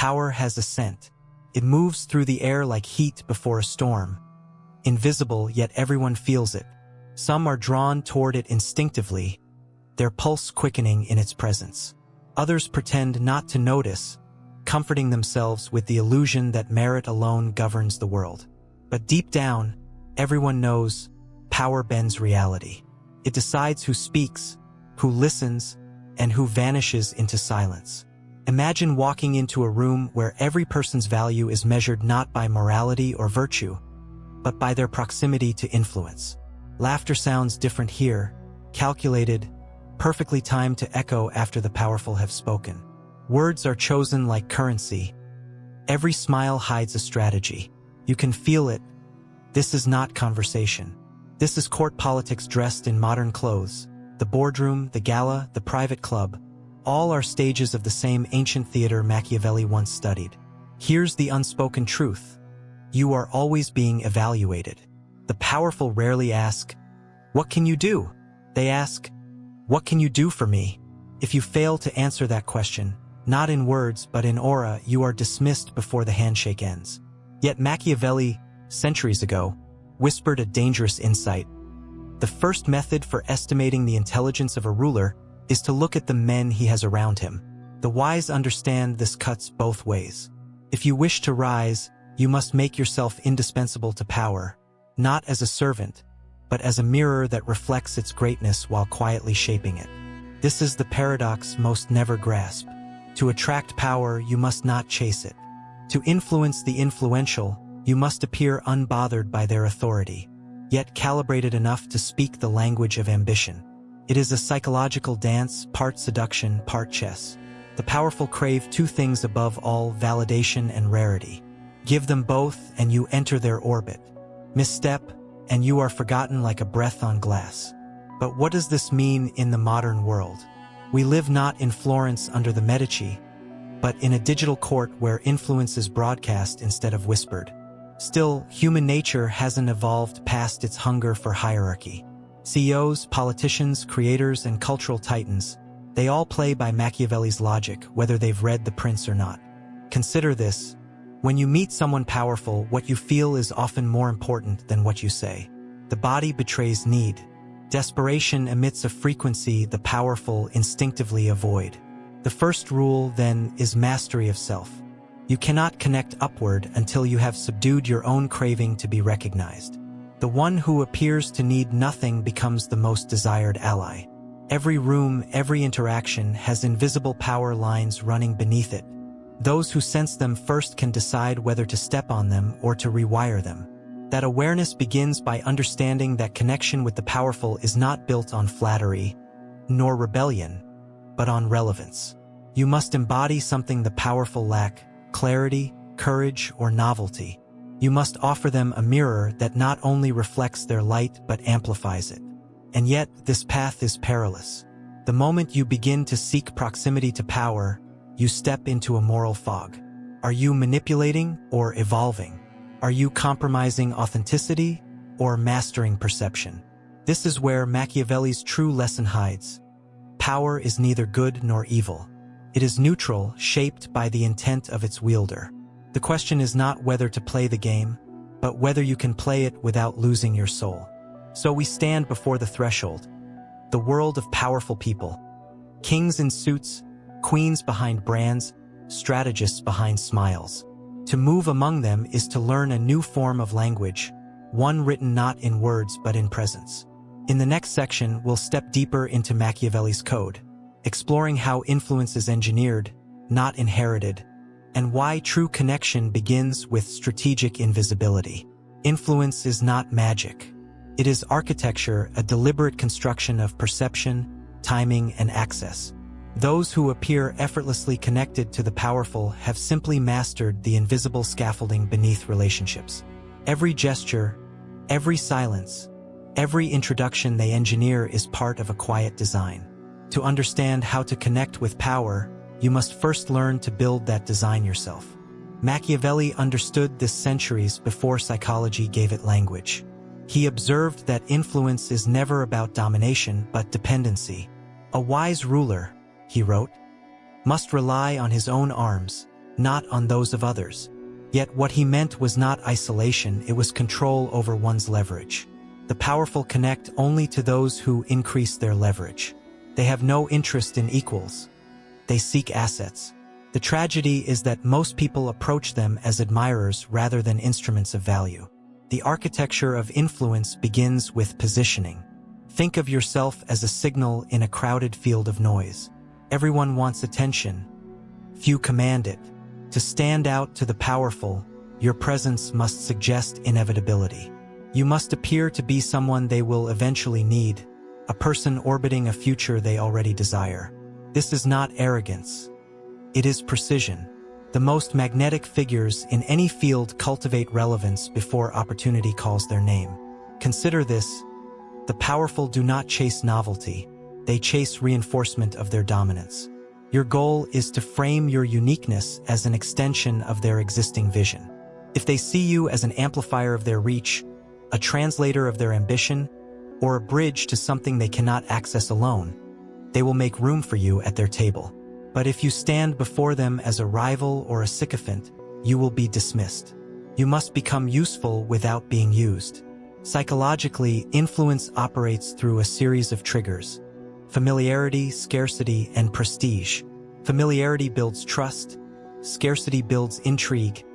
Power has a scent. It moves through the air like heat before a storm. Invisible, yet everyone feels it. Some are drawn toward it instinctively, their pulse quickening in its presence. Others pretend not to notice, comforting themselves with the illusion that merit alone governs the world. But deep down, everyone knows power bends reality. It decides who speaks, who listens, and who vanishes into silence. Imagine walking into a room where every person's value is measured not by morality or virtue, but by their proximity to influence. Laughter sounds different here, calculated, perfectly timed to echo after the powerful have spoken. Words are chosen like currency. Every smile hides a strategy. You can feel it. This is not conversation. This is court politics dressed in modern clothes. The boardroom, the gala, the private club, all are stages of the same ancient theater Machiavelli once studied. Here's the unspoken truth. You are always being evaluated. The powerful rarely ask, "What can you do?" They ask, "What can you do for me?" If you fail to answer that question, not in words but in aura, you are dismissed before the handshake ends. Yet Machiavelli, centuries ago, whispered a dangerous insight. The first method for estimating the intelligence of a ruler is to look at the men he has around him. The wise understand this cuts both ways. If you wish to rise, you must make yourself indispensable to power, not as a servant, but as a mirror that reflects its greatness while quietly shaping it. This is the paradox most never grasp. To attract power, you must not chase it. To influence the influential, you must appear unbothered by their authority, yet calibrated enough to speak the language of ambition. It is a psychological dance, part seduction, part chess. The powerful crave two things above all: validation and rarity. Give them both and you enter their orbit. Misstep, and you are forgotten like a breath on glass. But what does this mean in the modern world? We live not in Florence under the Medici, but in a digital court where influence is broadcast instead of whispered. Still, human nature hasn't evolved past its hunger for hierarchy. CEOs, politicians, creators, and cultural titans, they all play by Machiavelli's logic, whether they've read The Prince or not. Consider this. When you meet someone powerful, what you feel is often more important than what you say. The body betrays need. Desperation emits a frequency the powerful instinctively avoid. The first rule, then, is mastery of self. You cannot connect upward until you have subdued your own craving to be recognized. The one who appears to need nothing becomes the most desired ally. Every room, every interaction has invisible power lines running beneath it. Those who sense them first can decide whether to step on them or to rewire them. That awareness begins by understanding that connection with the powerful is not built on flattery, nor rebellion, but on relevance. You must embody something the powerful lack: clarity, courage, or novelty. You must offer them a mirror that not only reflects their light but amplifies it. And yet, this path is perilous. The moment you begin to seek proximity to power, you step into a moral fog. Are you manipulating or evolving? Are you compromising authenticity or mastering perception? This is where Machiavelli's true lesson hides. Power is neither good nor evil. It is neutral, shaped by the intent of its wielder. The question is not whether to play the game, but whether you can play it without losing your soul. So we stand before the threshold, the world of powerful people. Kings in suits, queens behind brands, strategists behind smiles. To move among them is to learn a new form of language, one written not in words but in presence. In the next section, we'll step deeper into Machiavelli's code, exploring how influence is engineered, not inherited, and why true connection begins with strategic invisibility. Influence is not magic. It is architecture, a deliberate construction of perception, timing, and access. Those who appear effortlessly connected to the powerful have simply mastered the invisible scaffolding beneath relationships. Every gesture, every silence, every introduction they engineer is part of a quiet design. To understand how to connect with power, you must first learn to build that design yourself. Machiavelli understood this centuries before psychology gave it language. He observed that influence is never about domination but dependency. A wise ruler, he wrote, must rely on his own arms, not on those of others. Yet what he meant was not isolation, it was control over one's leverage. The powerful connect only to those who increase their leverage. They have no interest in equals. They seek assets. The tragedy is that most people approach them as admirers rather than instruments of value. The architecture of influence begins with positioning. Think of yourself as a signal in a crowded field of noise. Everyone wants attention. Few command it. To stand out to the powerful, your presence must suggest inevitability. You must appear to be someone they will eventually need, a person orbiting a future they already desire. This is not arrogance. It is precision. The most magnetic figures in any field cultivate relevance before opportunity calls their name. Consider this: the powerful do not chase novelty, they chase reinforcement of their dominance. Your goal is to frame your uniqueness as an extension of their existing vision. If they see you as an amplifier of their reach, a translator of their ambition, or a bridge to something they cannot access alone, they will make room for you at their table. But if you stand before them as a rival or a sycophant, you will be dismissed. You must become useful without being used. Psychologically, influence operates through a series of triggers: familiarity, scarcity, and prestige. Familiarity builds trust, scarcity builds intrigue,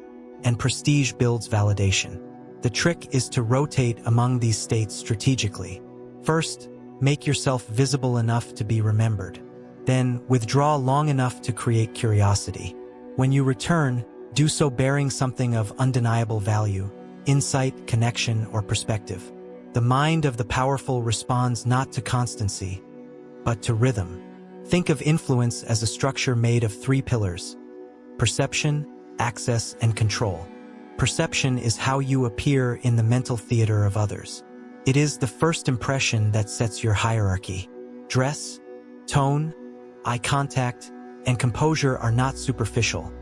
and prestige builds validation. The trick is to rotate among these states strategically. First, make yourself visible enough to be remembered. Then, withdraw long enough to create curiosity. When you return, do so bearing something of undeniable value: insight, connection, or perspective. The mind of the powerful responds not to constancy, but to rhythm. Think of influence as a structure made of 3 pillars: perception, access, and control. Perception is how you appear in the mental theater of others. It is the first impression that sets your hierarchy. Dress, tone, eye contact, and composure are not superficial.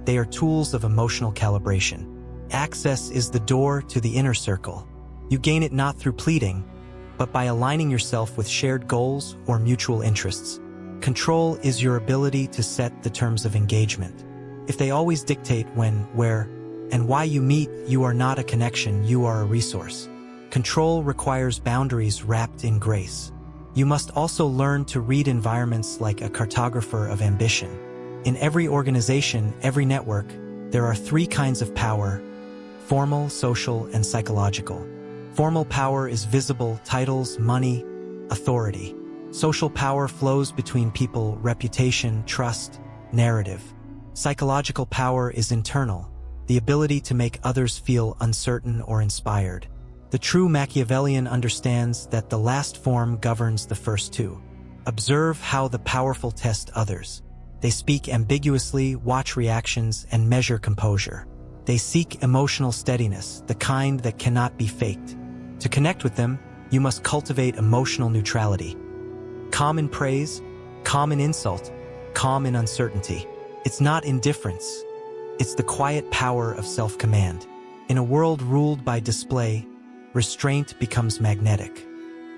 They are tools of emotional calibration. Access is the door to the inner circle. You gain it not through pleading, but by aligning yourself with shared goals or mutual interests. Control is your ability to set the terms of engagement. If they always dictate when, where, and why you meet, you are not a connection, you are a resource. Control requires boundaries wrapped in grace. You must also learn to read environments like a cartographer of ambition. In every organization, every network, there are 3 kinds of power: formal, social, and psychological. Formal power is visible: titles, money, authority. Social power flows between people: reputation, trust, narrative. Psychological power is internal: the ability to make others feel uncertain or inspired. The true Machiavellian understands that the last form governs the first 2. Observe how the powerful test others. They speak ambiguously, watch reactions, and measure composure. They seek emotional steadiness, the kind that cannot be faked. To connect with them, you must cultivate emotional neutrality. Calm in praise, calm in insult, calm in uncertainty. It's not indifference. It's the quiet power of self-command. In a world ruled by display, restraint becomes magnetic.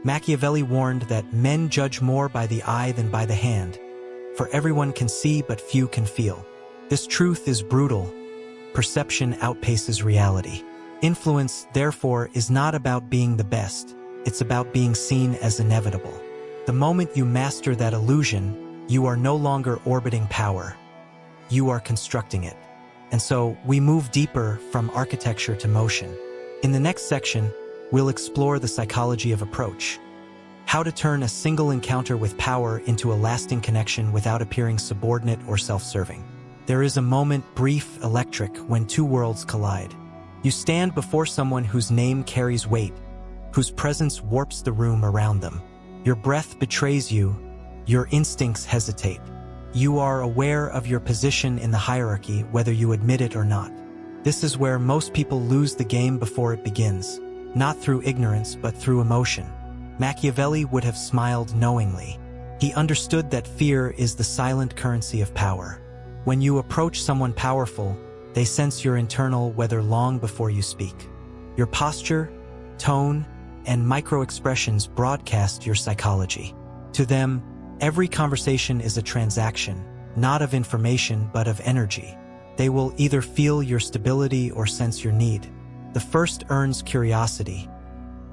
Machiavelli warned that men judge more by the eye than by the hand, for everyone can see but few can feel. This truth is brutal. Perception outpaces reality. Influence, therefore, is not about being the best. It's about being seen as inevitable. The moment you master that illusion, you are no longer orbiting power. You are constructing it. And so, we move deeper from architecture to motion. In the next section, we'll explore the psychology of approach. How to turn a single encounter with power into a lasting connection without appearing subordinate or self-serving. There is a moment, brief, electric, when 2 worlds collide. You stand before someone whose name carries weight, whose presence warps the room around them. Your breath betrays you, your instincts hesitate. You are aware of your position in the hierarchy, whether you admit it or not. This is where most people lose the game before it begins, not through ignorance but through emotion. Machiavelli would have smiled knowingly. He understood that fear is the silent currency of power. When you approach someone powerful, they sense your internal weather long before you speak. Your posture, tone, and micro-expressions broadcast your psychology. To them, every conversation is a transaction, not of information but of energy. They will either feel your stability or sense your need. The first earns curiosity.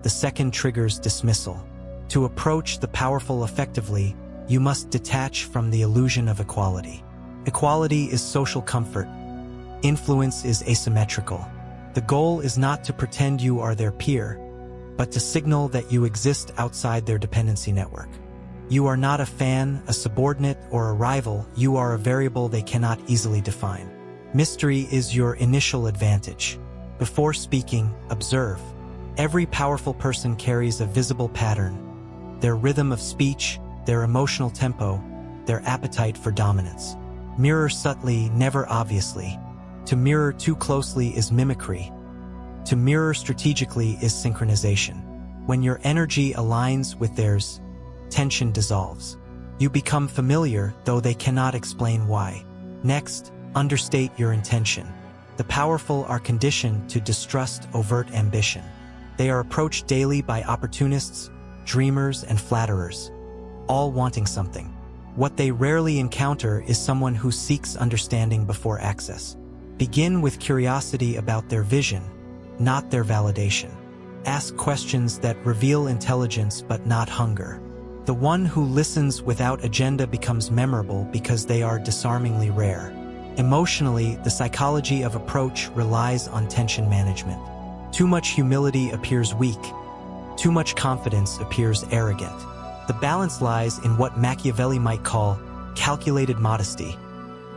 The second triggers dismissal. To approach the powerful effectively, you must detach from the illusion of equality. Equality is social comfort. Influence is asymmetrical. The goal is not to pretend you are their peer, but to signal that you exist outside their dependency network. You are not a fan, a subordinate, or a rival. You are a variable they cannot easily define. Mystery is your initial advantage. Before speaking, observe. Every powerful person carries a visible pattern. Their rhythm of speech, their emotional tempo, their appetite for dominance. Mirror subtly, never obviously. To mirror too closely is mimicry. To mirror strategically is synchronization. When your energy aligns with theirs, tension dissolves. You become familiar, though they cannot explain why. Next, understate your intention. The powerful are conditioned to distrust overt ambition. They are approached daily by opportunists, dreamers, and flatterers, all wanting something. What they rarely encounter is someone who seeks understanding before access. Begin with curiosity about their vision, not their validation. Ask questions that reveal intelligence but not hunger. The one who listens without agenda becomes memorable because they are disarmingly rare. Emotionally, the psychology of approach relies on tension management. Too much humility appears weak. Too much confidence appears arrogant. The balance lies in what Machiavelli might call calculated modesty,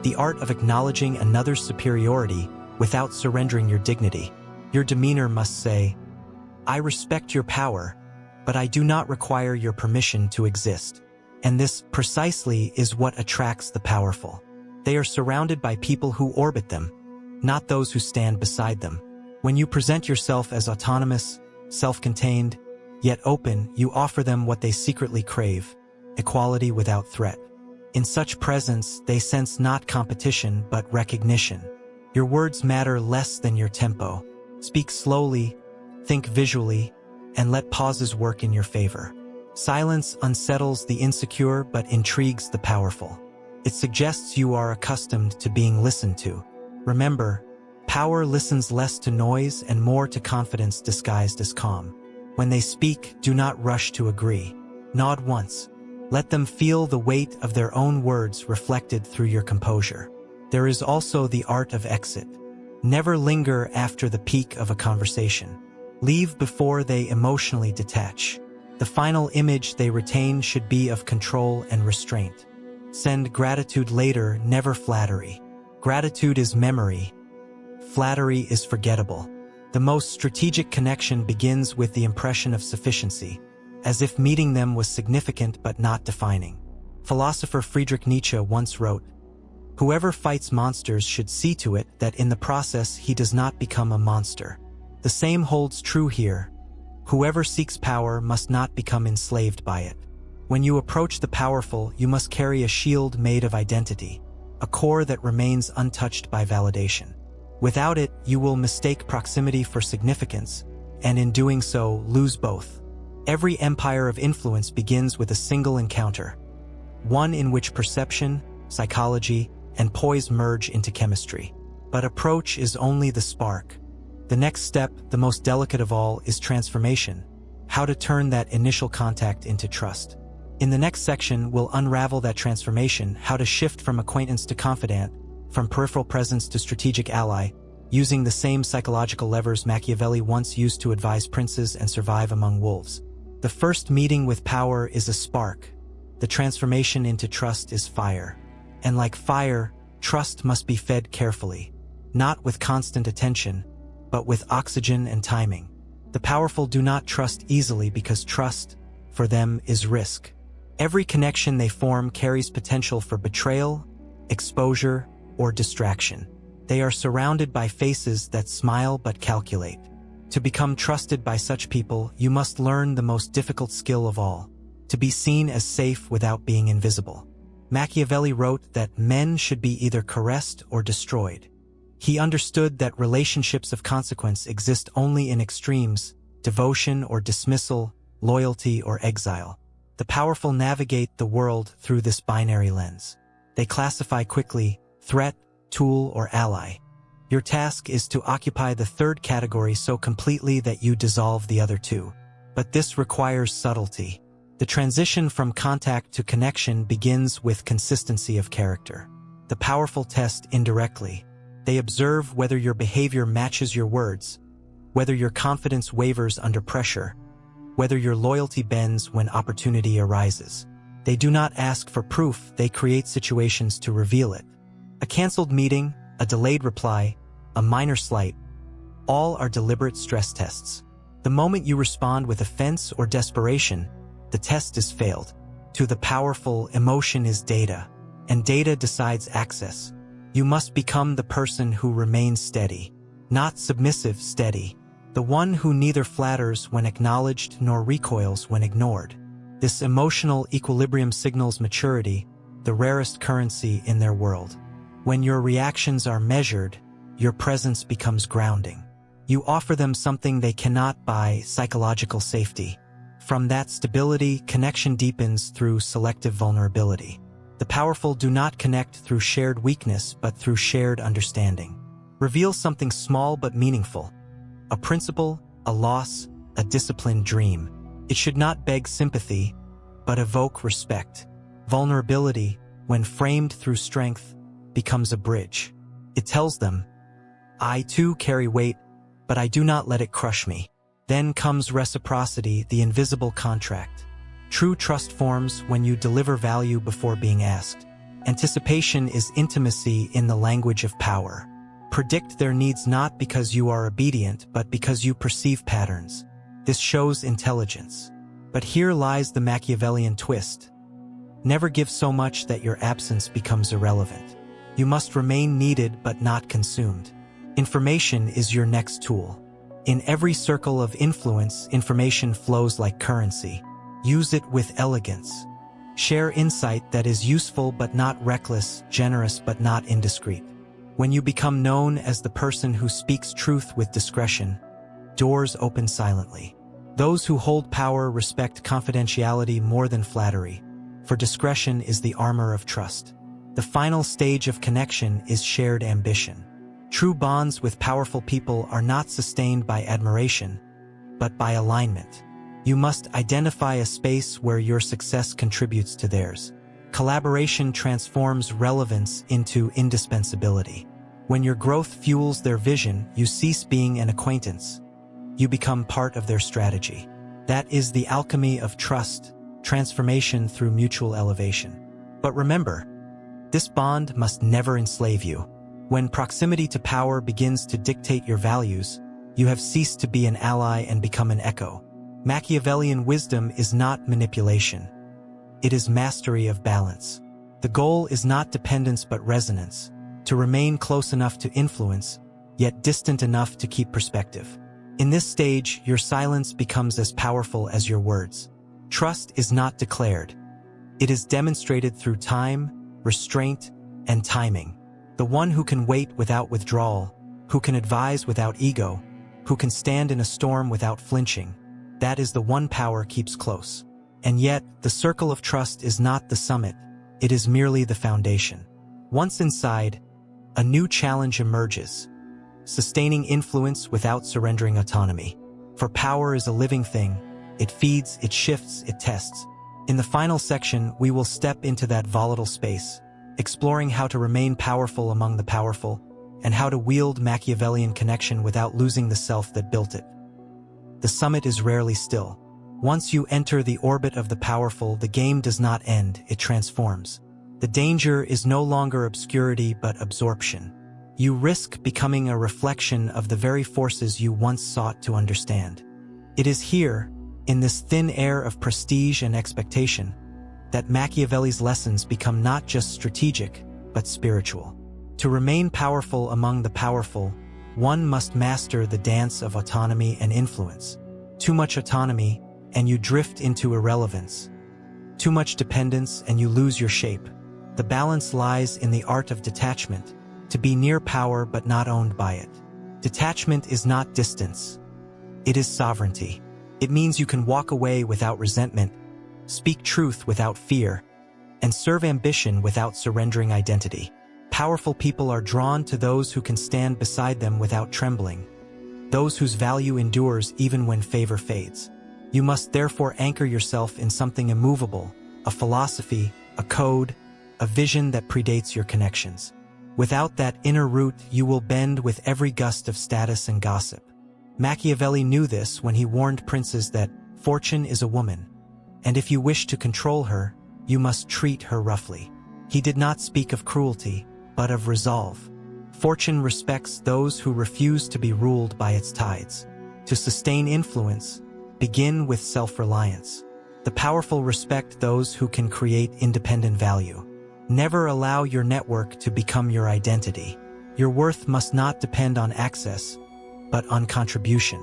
the art of acknowledging another's superiority without surrendering your dignity. Your demeanor must say, "I respect your power, but I do not require your permission to exist." And this precisely is what attracts the powerful. They are surrounded by people who orbit them, not those who stand beside them. When you present yourself as autonomous, self-contained, yet open, you offer them what they secretly crave, equality without threat. In such presence, they sense not competition but recognition. Your words matter less than your tempo. Speak slowly, think visually, and let pauses work in your favor. Silence unsettles the insecure but intrigues the powerful. It suggests you are accustomed to being listened to. Remember, power listens less to noise and more to confidence disguised as calm. When they speak, do not rush to agree. Nod once. Let them feel the weight of their own words reflected through your composure. There is also the art of exit. Never linger after the peak of a conversation. Leave before they emotionally detach. The final image they retain should be of control and restraint. Send gratitude later, never flattery. Gratitude is memory. Flattery is forgettable. The most strategic connection begins with the impression of sufficiency, as if meeting them was significant but not defining. Philosopher Friedrich Nietzsche once wrote, "Whoever fights monsters should see to it that in the process he does not become a monster." The same holds true here. Whoever seeks power must not become enslaved by it. When you approach the powerful, you must carry a shield made of identity, a core that remains untouched by validation. Without it, you will mistake proximity for significance, and in doing so, lose both. Every empire of influence begins with a single encounter, one in which perception, psychology, and poise merge into chemistry. But approach is only the spark. The next step, the most delicate of all, is transformation, how to turn that initial contact into trust. In the next section, we'll unravel that transformation, how to shift from acquaintance to confidant, from peripheral presence to strategic ally, using the same psychological levers Machiavelli once used to advise princes and survive among wolves. The first meeting with power is a spark. The transformation into trust is fire. And like fire, trust must be fed carefully, not with constant attention, but with oxygen and timing. The powerful do not trust easily because trust, for them, is risk. Every connection they form carries potential for betrayal, exposure, or distraction. They are surrounded by faces that smile but calculate. To become trusted by such people, you must learn the most difficult skill of all, to be seen as safe without being invisible. Machiavelli wrote that men should be either caressed or destroyed. He understood that relationships of consequence exist only in extremes, devotion or dismissal, loyalty or exile. The powerful navigate the world through this binary lens. They classify quickly threat, tool, or ally. Your task is to occupy the third category so completely that you dissolve the other two. But this requires subtlety. The transition from contact to connection begins with consistency of character. The powerful test indirectly. They observe whether your behavior matches your words, whether your confidence wavers under pressure, whether your loyalty bends when opportunity arises. They do not ask for proof, they create situations to reveal it. A canceled meeting, a delayed reply, a minor slight, all are deliberate stress tests. The moment you respond with offense or desperation, the test is failed. To the powerful, emotion is data, and data decides access. You must become the person who remains steady, not submissive, steady, the one who neither flatters when acknowledged nor recoils when ignored. This emotional equilibrium signals maturity, the rarest currency in their world. When your reactions are measured, your presence becomes grounding. You offer them something they cannot buy: psychological safety. From that stability, connection deepens through selective vulnerability. The powerful do not connect through shared weakness, but through shared understanding. Reveal something small but meaningful. A principle, a loss, a disciplined dream. It should not beg sympathy, but evoke respect. Vulnerability, when framed through strength, becomes a bridge. It tells them, I too carry weight, but I do not let it crush me. Then comes reciprocity, the invisible contract. True trust forms when you deliver value before being asked. Anticipation is intimacy in the language of power. Predict their needs not because you are obedient, but because you perceive patterns. This shows intelligence. But here lies the Machiavellian twist. Never give so much that your absence becomes irrelevant. You must remain needed but not consumed. Information is your next tool. In every circle of influence, information flows like currency. Use it with elegance. Share insight that is useful but not reckless, generous but not indiscreet. When you become known as the person who speaks truth with discretion, doors open silently. Those who hold power respect confidentiality more than flattery, for discretion is the armor of trust. The final stage of connection is shared ambition. True bonds with powerful people are not sustained by admiration, but by alignment. You must identify a space where your success contributes to theirs. Collaboration transforms relevance into indispensability. When your growth fuels their vision, you cease being an acquaintance. You become part of their strategy. That is the alchemy of trust, transformation through mutual elevation. But remember, this bond must never enslave you. When proximity to power begins to dictate your values, you have ceased to be an ally and become an echo. Machiavellian wisdom is not manipulation. It is mastery of balance. The goal is not dependence but resonance, to remain close enough to influence, yet distant enough to keep perspective. In this stage, your silence becomes as powerful as your words. Trust is not declared. It is demonstrated through time, restraint, and timing. The one who can wait without withdrawal, who can advise without ego, who can stand in a storm without flinching, that is the one power keeps close. And yet, the circle of trust is not the summit, it is merely the foundation. Once inside, a new challenge emerges, sustaining influence without surrendering autonomy. For power is a living thing, it feeds, it shifts, it tests. In the final section, we will step into that volatile space, exploring how to remain powerful among the powerful, and how to wield Machiavellian connection without losing the self that built it. The summit is rarely still. Once you enter the orbit of the powerful, the game does not end, it transforms. The danger is no longer obscurity but absorption. You risk becoming a reflection of the very forces you once sought to understand. It is here, in this thin air of prestige and expectation, that Machiavelli's lessons become not just strategic, but spiritual. To remain powerful among the powerful, one must master the dance of autonomy and influence. Too much autonomy, and you drift into irrelevance. Too much dependence, and you lose your shape. The balance lies in the art of detachment, to be near power but not owned by it. Detachment is not distance. It is sovereignty. It means you can walk away without resentment, speak truth without fear, and serve ambition without surrendering identity. Powerful people are drawn to those who can stand beside them without trembling, those whose value endures even when favor fades. You must therefore anchor yourself in something immovable, a philosophy, a code, a vision that predates your connections. Without that inner root, you will bend with every gust of status and gossip. Machiavelli knew this when he warned princes that fortune is a woman, and if you wish to control her, you must treat her roughly. He did not speak of cruelty, but of resolve. Fortune respects those who refuse to be ruled by its tides. To sustain influence, begin with self-reliance. The powerful respect those who can create independent value. Never allow your network to become your identity. Your worth must not depend on access, but on contribution.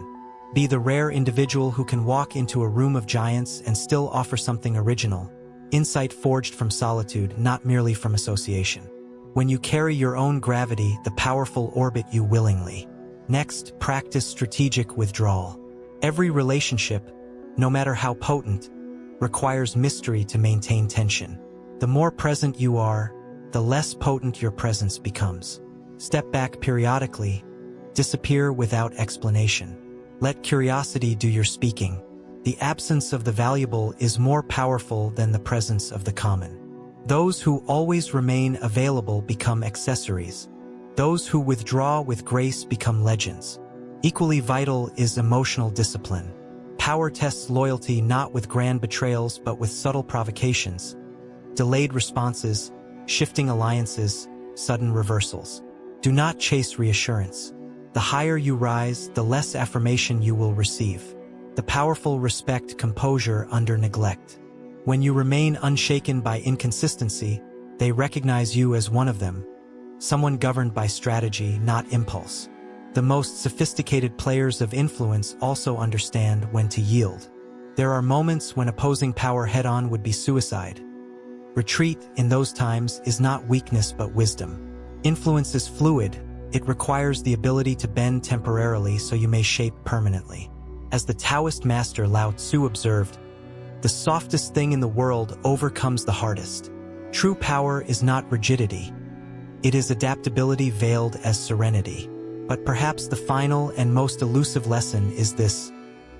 Be the rare individual who can walk into a room of giants and still offer something original. Insight forged from solitude, not merely from association. When you carry your own gravity, the powerful orbit you willingly. Next, practice strategic withdrawal. Every relationship, no matter how potent, requires mystery to maintain tension. The more present you are, the less potent your presence becomes. Step back periodically, disappear without explanation. Let curiosity do your speaking. The absence of the valuable is more powerful than the presence of the common. Those who always remain available become accessories. Those who withdraw with grace become legends. Equally vital is emotional discipline. Power tests loyalty not with grand betrayals but with subtle provocations, delayed responses, shifting alliances, sudden reversals. Do not chase reassurance. The higher you rise, the less affirmation you will receive. The powerful respect composure under neglect. When you remain unshaken by inconsistency, they recognize you as one of them, someone governed by strategy, not impulse. The most sophisticated players of influence also understand when to yield. There are moments when opposing power head-on would be suicide. Retreat in those times is not weakness but wisdom. Influence is fluid. It requires the ability to bend temporarily so you may shape permanently. As the Taoist master Lao Tzu observed, the softest thing in the world overcomes the hardest. True power is not rigidity. It is adaptability veiled as serenity. But perhaps the final and most elusive lesson is this: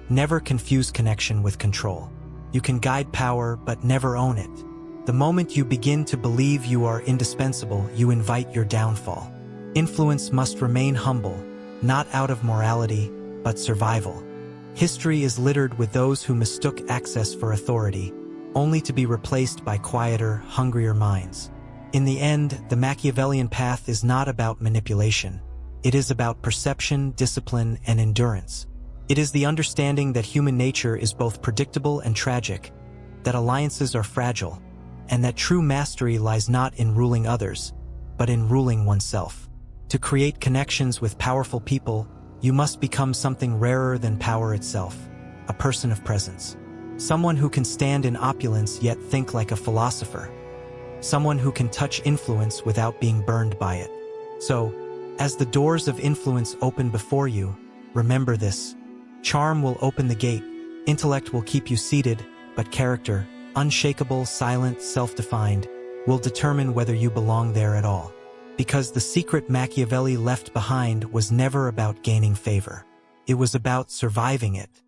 never confuse connection with control. You can guide power, but never own it. The moment you begin to believe you are indispensable, you invite your downfall. Influence must remain humble, not out of morality, but survival. History is littered with those who mistook access for authority, only to be replaced by quieter, hungrier minds. In the end, the Machiavellian path is not about manipulation. It is about perception, discipline, and endurance. It is the understanding that human nature is both predictable and tragic, that alliances are fragile, and that true mastery lies not in ruling others, but in ruling oneself. To create connections with powerful people, you must become something rarer than power itself, a person of presence. Someone who can stand in opulence yet think like a philosopher. Someone who can touch influence without being burned by it. So, as the doors of influence open before you, remember this: charm will open the gate, intellect will keep you seated, but character, unshakable, silent, self-defined, will determine whether you belong there at all. Because the secret Machiavelli left behind was never about gaining favor. It was about surviving it.